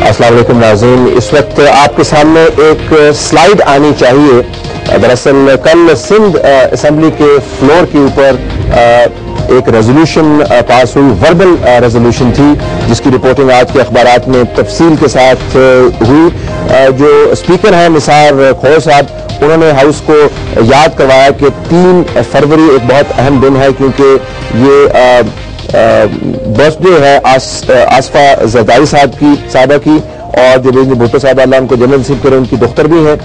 السلام علیکم ناظرین، اس وقت آپ کے سامنے ایک سلائیڈ آنی چاہیے. دراصل کل سندھ اسمبلی کے فلور کے اوپر ایک ریزولوشن پاس ہوئی، وربل ریزولوشن تھی، جس کی رپورٹنگ آج کے اخبارات میں تفصیل کے ساتھ ہوئی. جو اسپیکر ہیں نثار کھور صاحب، انہوں نے ہاؤس کو یاد کروایا کہ 3 فروری ایک بہت اہم دن ہے، کیونکہ یہ برتھ ڈے ہے آصفہ زرداری صاحبہ کی، اور جو بجلی بھٹو صاحبہ اللہ ان کو جنرل نصیب کرے، ان کی دختر بھی ہیں،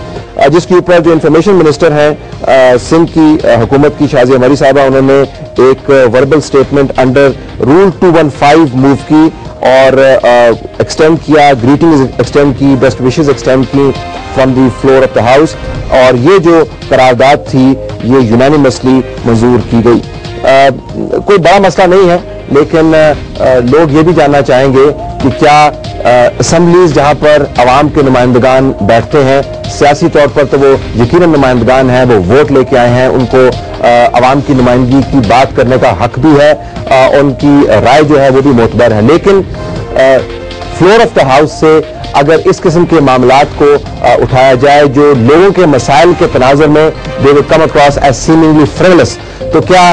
جس کے اوپر جو انفارمیشن منسٹر ہیں سندھ کی حکومت کی شازیہ عمری صاحبہ، انہوں نے ایک verbal statement under rule 215 move کی اور ایکسٹینڈ کیا، گریٹنگز ایکسٹینڈ کی، بیسٹ وشز ایکسٹینڈ کی from the floor of the house, اور یہ جو قرارداد تھی یہ یونانیمسلی منظور کی گئی. کوئی بڑا مسئلہ نہیں ہے، لیکن لوگ یہ بھی جاننا چاہیں گے کہ کیا اسمبلیز جہاں پر عوام کے نمائندگان بیٹھتے ہیں، سیاسی طور پر تو وہ یقیناً نمائندگان ہیں، وہ ووٹ لے کے آئے ہیں، ان کو عوام کی نمائندگی کی بات کرنے کا حق بھی ہے، ان کی رائے جو ہے وہ بھی معتبر ہے، لیکن فلور آف دا ہاؤس سے اگر اس قسم کے معاملات کو اٹھایا جائے جو لوگوں کے مسائل کے تناظر میں they will come across as seemingly frivolous، تو کیا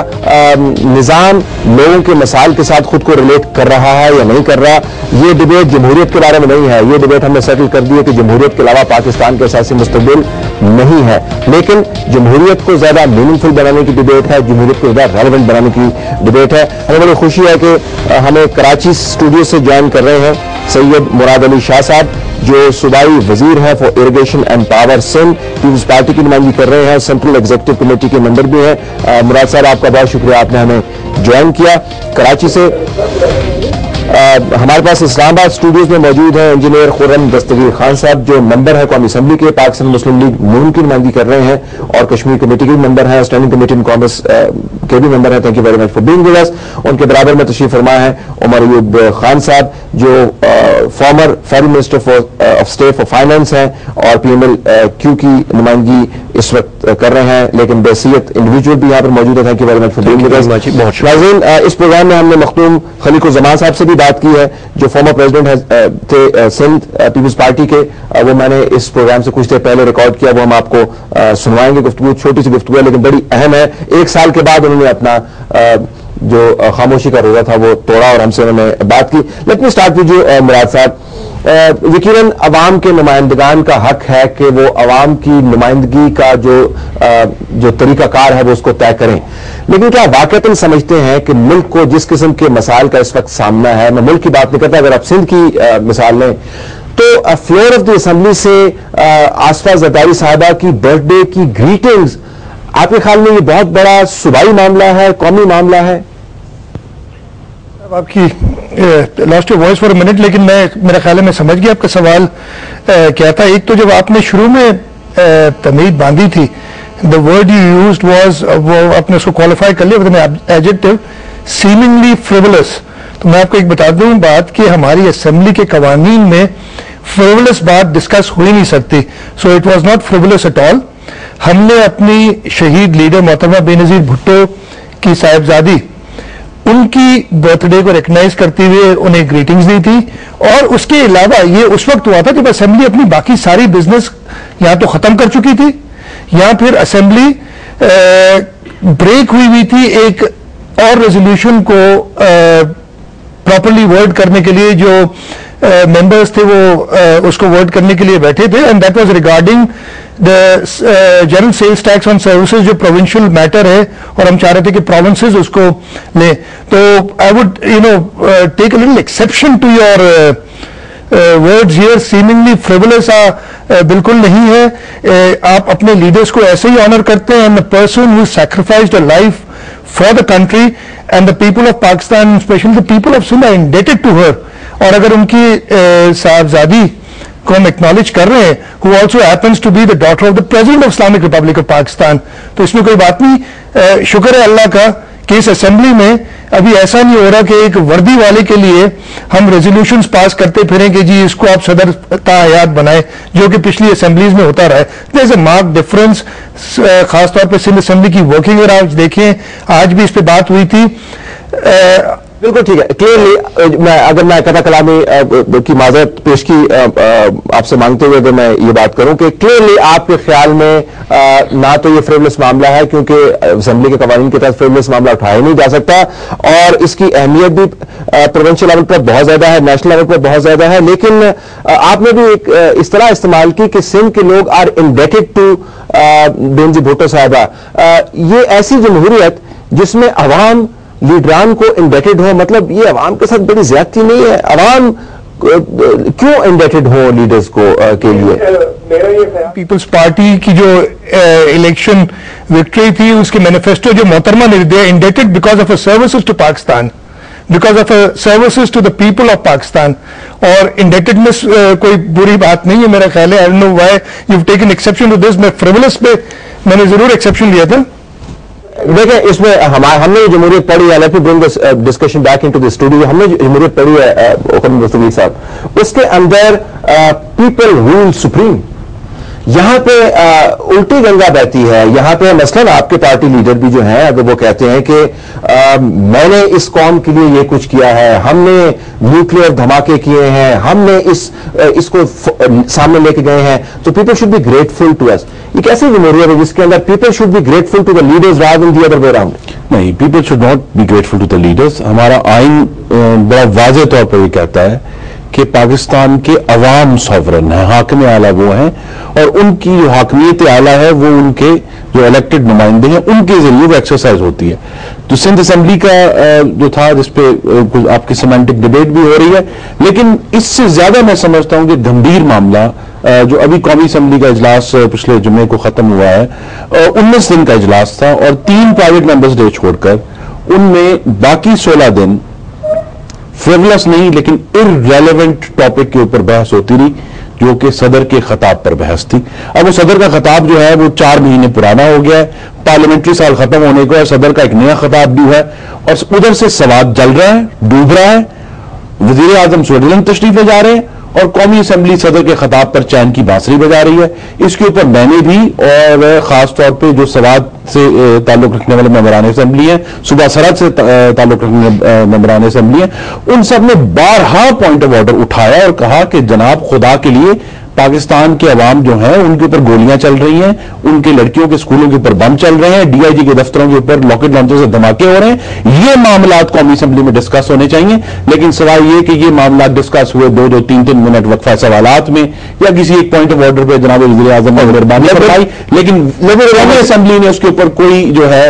نظام لوگوں کے مسائل کے ساتھ خود کو ریلیٹ کر رہا ہے یا نہیں کر رہا؟ یہ ڈیبیٹ جمہوریت کے بارے میں نہیں ہے، یہ ڈیبیٹ ہم نے سیٹل کر دی ہے کہ جمہوریت کے علاوہ پاکستان کے اساسی مستقبل نہیں ہے، لیکن جمہوریت کو زیادہ میننگ فل بنانے کی ڈیبیٹ ہے، جمہوریت کو زیادہ ریلیونٹ بنانے کی ڈیبیٹ ہے. ہمیں بڑی خوشی ہے کہ ہمیں کراچی اسٹوڈیو سے جوائن کر رہے ہیں سید مراد علی شاہ صاحب، جو صوبائی وزیر ہیں for irrigation and power Sindh, Peoples Party کی نمائندگی کر رہے ہیں، سینٹرل ایگزیکٹو کمیٹی کے ممبر بھی ہیں. مراد صاحب آپ کا بہت شکریہ، آپ نے ہمیں جوائن کیا کراچی سے. ہمارے پاس اسلام آباد اسٹوڈیوز میں موجود ہیں انجینئر خرم دستگیر خان صاحب، جو ممبر ہیں قومی اسمبلی کے، پاکستان مسلم لیگ نون کی نمائندگی کر رہے ہیں اور کشمیر کمیٹی کے بھی ممبر ہیں، اسٹینڈنگ کمیٹی ان کانگریس کے بھی ممبر ہیں. Thank you very much for being with us. ان کے برابر میں تشریف فرما ہے عمر ایوب خان صاحب، جو former federal minister of state for finance ہیں اور پی ایم ایل کیو کی نمائندگی اس وقت کر رہے ہیں، لیکن بحیثیت انڈیویجول بھی یہاں پر موجود ہے. Thank you very much for being with us. ناظرین، اس پروگرام میں ہم نے مختوم خلیق الزمان صاحب سے بھی بات کی ہے، جو فارمر پریزیڈنٹ تھے سندھ پیپلز پارٹی کے. وہ میں نے اس پروگرام سے کچھ دیر پہلے ریکارڈ کیا، وہ ہم آپ کو سنوائیں گے. گفتگو چھوٹی سی گفتگو ہے لیکن بڑی اہم ہے. 1 سال کے بعد انہوں نے اپنا جو خاموشی کا روزہ تھا وہ توڑا اور ہم سے انہوں نے بات کی. Let me start with you Murad Sahab. یقیناً عوام کے نمائندگان کا حق ہے کہ وہ عوام کی نمائندگی کا جو طریقہ کار ہے وہ اس کو طے کریں، لیکن کیا واقعتاً سمجھتے ہیں کہ ملک کو جس قسم کے مسائل کا اس وقت سامنا ہے، میں ملک کی بات نہیں کرتا، اگر آپ سندھ کی مثال لیں تو فلور آف دی اسمبلی سے آصفہ زرداری صاحبہ کی برتھ ڈے کی گریٹنگز، آپ کے خیال میں یہ بہت بڑا صوبائی معاملہ ہے، قومی معاملہ ہے؟ آپ کی لاسٹ وائس فار منٹ، لیکن میرا خیال ہے میں سمجھ گیا آپ کا سوال کیا تھا. ایک تو جب آپ نے شروع میں تمہید باندھی تھی، the word you used was، وہ آپ نے اس کو کوالیفائی کر لیا with an adjective seemingly frivolous. تو میں آپ کو ایک بتا دوں بات کہ ہماری اسمبلی کے قوانین میں frivolous بات ڈسکس ہو ہی نہیں سکتی. So it was not frivolous at all. ہم نے اپنی شہید لیڈر محترمہ بے نظیر بھٹو کی صاحبزادی، ان کی برتھ ڈے کو ریکگنائز کرتے ہوئے انہیں گریٹنگز دی تھی، اور اس کے علاوہ یہ اس وقت ہوا تھا جب اسمبلی اپنی باقی ساری بزنس یا تو ختم کر چکی تھی یا پھر اسمبلی بریک ہوئی تھی ایک اور ریزولوشن کو پراپرلی ورڈ کرنے کے لیے. جو ممبرز تھے وہ اس کو ورڈ کرنے کے لیے بیٹھے تھے، and that was regarding general sales tax on services, جو پروونشل میٹر ہے اور ہم چاہ رہے تھے کہ پروونسز اس کو لیں. تو I would take a little exception to your words here. Seemingly frivolous بالکل نہیں ہے. آپ اپنے لیڈرز کو ایسے ہی آنر کرتے ہیں، and the person who sacrificed a life for the country and the people of Pakistan, especially the people of Sindh, are indebted to her. اور اگر ان کی صاحبزادی کو ہم ایکنالج کر رہے ہیں who also happens to be the daughter of the President of Islamic Republic of Pakistan، تو اس میں کوئی بات نہیں. شکر ہے اللہ کا کہ اس اسمبلی میں ابھی ایسا نہیں ہو رہا کہ ایک وردی والے کے لیے ہم ریزولوشنز پاس کرتے پھریں کہ جی اس کو آپ صدر تا حیات بنائیں، جو کہ پچھلی اسمبلیز میں ہوتا رہا ہے. دیر از اے مارک ڈفرنس، خاص طور پہ سندھ اسمبلی کی ورکنگ. اگر آج دیکھیں، آج بھی اس پہ بات ہوئی تھی، بالکل ٹھیک ہے. کلیئرلی اگر میں قطع کلامی کی معذرت پیش کی آپ سے مانگتے ہوئے میں یہ بات کروں کہ کلیئرلی آپ کے خیال میں نہ تو یہ فریولس معاملہ ہے کیونکہ اسمبلی کے قوانین کے تحت فریولس معاملہ اٹھایا نہیں جا سکتا, اور اس کی اہمیت بھی پروونشل لیول پر بہت زیادہ ہے, نیشنل لیول پر بہت زیادہ ہے. لیکن آپ نے بھی ایک اس طرح استعمال کی کہ سندھ کے لوگ are indebted to Benazir Bhutto صاحبہ. یہ ایسی جمہوریت جس میں عوام لیڈران کو انڈیٹڈ ہو, مطلب یہ عوام کے ساتھ بڑی زیادتی نہیں ہے؟ عوام کیوں انڈیٹڈ ہو لیڈرز کو کے لیے؟ پیپلز پارٹی کی جو الیکشن وکٹری تھی اس کے مینیفیسٹو جو محترمہ نے دیا, indebted because of services to Pakistan, because of services to the people of Pakistan. اور انڈیٹڈنس کوئی بری بات نہیں ہے میرا خیال ہے. I don't know why you have taken exception to this. میں فریولس پہ میں نے ضرور ایکسیپشن لیا تھا. دیکھیں اس میں ہم نے جمہوریت پڑھی ہے, let me bring this discussion back into the studio. ہم نے جمہوریت پڑھی ہے مستقبل صاحب, اس کے اندر پیپل رول سپریم. یہاں پہ الٹی گنگا بہتی ہے. یہاں پہ مثلاً آپ کے پارٹی لیڈر بھی جو ہیں اگر وہ کہتے ہیں کہ میں نے اس قوم کے لیے یہ کچھ کیا ہے, ہم نے نیوکلیئر دھماکے کیے ہیں, ہم نے اس کو سامنے لے کے گئے ہیں, تو people should be grateful to us. یہ کیسی جمہوریت ہے جس کے اندر people should be grateful to the leaders rather than the other way around? نہیں, people should not be grateful to the leaders. ہمارا آئین بڑا واضح طور پر یہ کہتا ہے کہ پاکستان کے عوام سوورن ہیں, حاکم اعلیٰ وہ ہیں, اور ان کی جو حاکمیت اعلیٰ ہے وہ ان کے جو الیکٹڈ نمائندے ہیں ان کے ذریعے وہ ایکسرسائز ہوتی ہے. تو سندھ اسمبلی کا جو تھا جس پہ آپ کی سیمانٹک ڈیبیٹ بھی ہو رہی ہے, لیکن اس سے زیادہ میں سمجھتا ہوں کہ گمبھیر معاملہ جو ابھی قومی اسمبلی کا اجلاس پچھلے جمعے کو ختم ہوا ہے, 19 دن کا اجلاس تھا اور 3 پرائیویٹ ممبرز ڈے چھوڑ کر ان میں باقی 16 دن فریولس نہیں لیکن ارریلیونٹ ٹاپک کے اوپر بحث ہوتی رہی, جو کہ صدر کے خطاب پر بحث تھی. اب وہ صدر کا خطاب جو ہے وہ 4 مہینے پرانا ہو گیا ہے, پارلیمنٹری سال ختم ہونے کو ہے, صدر کا ایک نیا خطاب بھی ہے, اور ادھر سے سواد جل رہا ہے, ڈوب رہا ہے. وزیر اعظم سوئٹزرلینڈ تشریف لے جا رہے ہیں اور قومی اسمبلی صدر کے خطاب پر چین کی بانسری بجا رہی ہے. اس کے اوپر میں نے بھی اور خاص طور پہ جو سواد سے تعلق رکھنے والے ممبران اسمبلی ہیں, صوبہ سرحد سے تعلق رکھنے والے ممبران اسمبلی ہیں, ان سب نے بارہا پوائنٹ آف آرڈر اٹھایا اور کہا کہ جناب خدا کے لیے پاکستان کے عوام جو ہیں ان کے اوپر گولیاں چل رہی ہیں, ان کے لڑکیوں کے اسکولوں کے اوپر بم چل رہے ہیں, ڈی آئی جی کے دفتروں کے اوپر راکٹ لانچر سے دھماکے ہو رہے ہیں. یہ معاملات قومی اسمبلی میں ڈسکس ہونے چاہیے, لیکن سوائے یہ کہ یہ معاملات ڈسکس ہوئے 2-2, 3-3 منٹ وقفہ سوالات میں یا کسی ایک پوائنٹ آف آرڈر پہ جناب وزیر اعظم نے مہربانی فرمائی, لیکن قومی اسمبلی نے اس کے اوپر کوئی جو ہے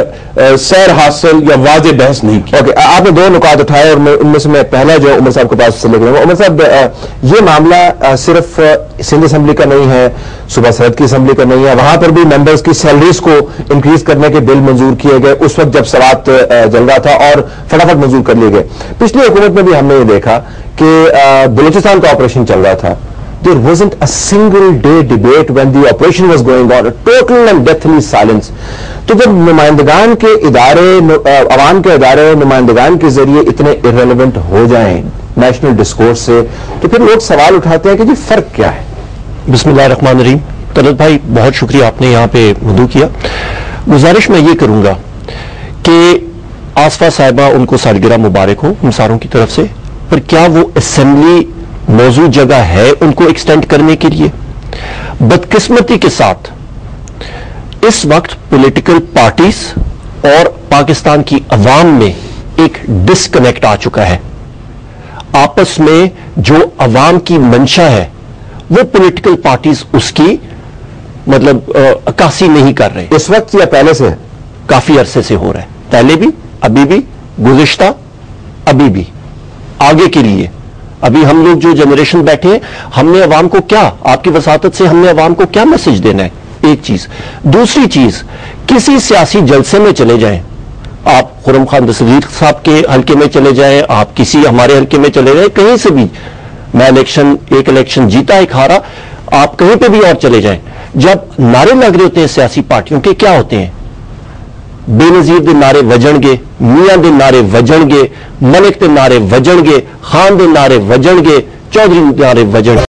سیر حاصل یا واضح بحث نہیں کی. آپ نے 2 نکات اٹھائے اور ان میں سے میں پہلا جو عمر صاحب کے پاس سے لے کے عمر صاحب, یہ معاملہ صرف سندھ اسمبلی کا نہیں ہے, صوبہ سرحد کی اسمبلی کا نہیں ہے, وہاں پر بھی ممبرز کی سیلریز کو انکریز کرنے کے بل منظور کیے گئے اس وقت جب سوات جل رہا تھا اور فٹافٹ منظور کر لیے گئے. پچھلی حکومت میں بھی ہم نے یہ دیکھا کہ بلوچستان کا آپریشن چل رہا تھا, there wasn't a single day debate when the operation was going on, a total and deathly silence. تو جب نمائندگان کے ادارے, عوام کے ادارے نمائندگان کے ذریعے اتنے irrelevant ہو جائیں نیشنل ڈسکورس سے, تو پھر لوگ سوال اٹھاتے ہیں کہ جی فرق کیا ہے؟ بسم اللہ الرحمن الرحیم. طلعت بھائی بہت شکریہ آپ نے یہاں پہ مدعو کیا. گزارش میں یہ کروں گا کہ آصفہ صاحبہ ان کو سالگرہ مبارک ہو ہمساروں کی طرف سے, پر کیا وہ اسمبلی موضوع جگہ ہے ان کو ایکسٹینڈ کرنے کے لیے؟ بدقسمتی کے ساتھ اس وقت پولیٹیکل پارٹیز اور پاکستان کی عوام میں ایک ڈسکنیکٹ آ چکا ہے. آپس میں جو عوام کی منشا ہے وہ پولیٹیکل پارٹیز اس کی مطلب عکاسی نہیں کر رہے. اس وقت یا پہلے سے؟ کافی عرصے سے ہو رہا ہے, پہلے بھی, ابھی بھی, گزشتہ, ابھی بھی, آگے کے لیے. ابھی ہم لوگ جو جنریشن بیٹھے ہیں, ہم نے عوام کو کیا, آپ کی وساطت سے ہم نے عوام کو کیا میسج دینا ہے؟ ایک چیز. دوسری چیز, کسی سیاسی جلسے میں چلے جائیں, آپ خرم خان دستگیر صاحب کے حلقے میں چلے جائیں, آپ کسی ہمارے حلقے میں چلے جائیں, کہیں سے بھی, میں ایک الیکشن جیتا ایک ہارا, آپ کہیں پہ بھی اور چلے جائیں, جب نعرے لگ رہے ہوتے ہیں سیاسی پارٹیوں کے, کیا ہوتے ہیں؟ بے نظیر دے نعرے وجن گے, میاں دے نعرے وجن گے, ملک دے نعرے وجن گے, خان دے نعرے وجن گے, چودھری دے نعرے وجن گے.